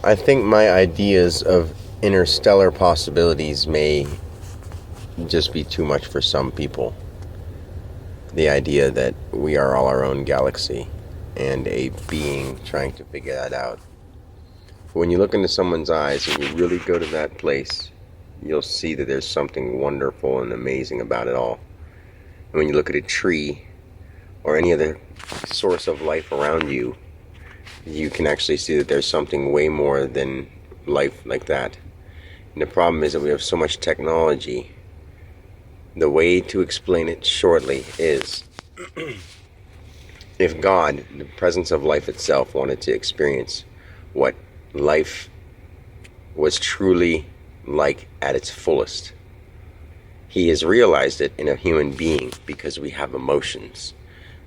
I think my ideas of interstellar possibilities may just be too much for some people. The idea that we are all our own galaxy and a being trying to figure that out. When you look into someone's eyes and you really go to that place, you'll see that there's something wonderful and amazing about it all. And when you look at a tree or any other source of life around you, you can actually see that there's something way more than life like that. And the problem is that we have so much technology. The way to explain it shortly is if God, the presence of life itself, wanted to experience what life was truly like at its fullest, he has realized it in a human being because we have emotions.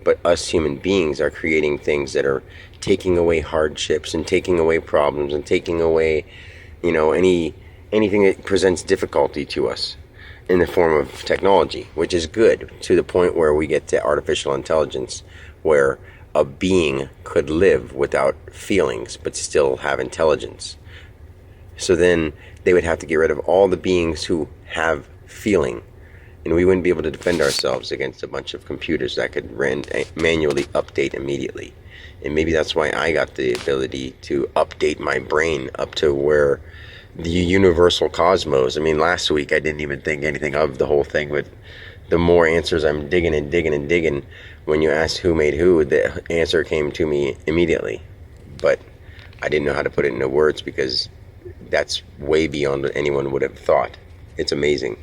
But us human beings are creating things that are taking away hardships and taking away problems and taking away, anything that presents difficulty to us in the form of technology, which is good to the point where we get to artificial intelligence, where a being could live without feelings but still have intelligence. So then they would have to get rid of all the beings who have feeling, and we wouldn't be able to defend ourselves against a bunch of computers that could manually update immediately. And maybe that's why I got the ability to update my brain up to where the universal cosmos. I mean, last week I didn't even think anything of the whole thing, but the more answers I'm digging and digging and digging, when you ask who made who, the answer came to me immediately. But I didn't know how to put it into words because that's way beyond what anyone would have thought. It's amazing.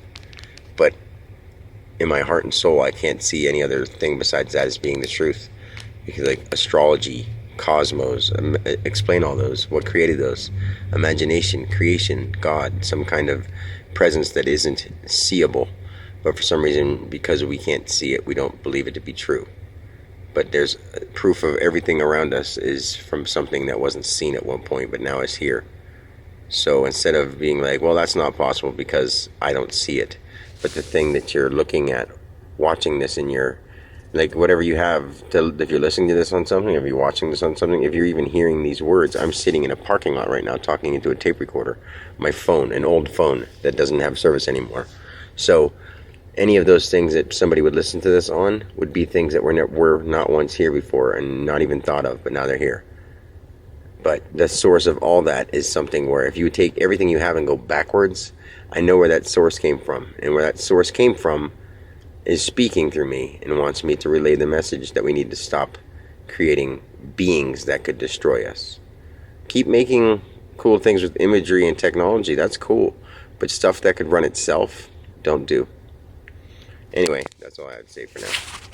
But in my heart and soul, I can't see any other thing besides that as being the truth. Because like astrology, cosmos, explain all those. What created those? Imagination, creation, God, some kind of presence that isn't seeable. But for some reason, because we can't see it, we don't believe it to be true. But there's proof of everything around us is from something that wasn't seen at one point, but now is here. So instead of being like, well, that's not possible because I don't see it, but the thing that you're looking at, watching this in your, like whatever you have, if you're listening to this on something, if you're watching this on something, if you're even hearing these words, I'm sitting in a parking lot right now talking into a tape recorder, my phone, an old phone that doesn't have service anymore. So any of those things that somebody would listen to this on would be things that were not once here before and not even thought of, but now they're here. But the source of all that is something where if you take everything you have and go backwards, I know where that source came from. And where that source came from is speaking through me and wants me to relay the message that we need to stop creating beings that could destroy us. Keep making cool things with imagery and technology. That's cool. But stuff that could run itself, don't do. Anyway, that's all I have to say for now.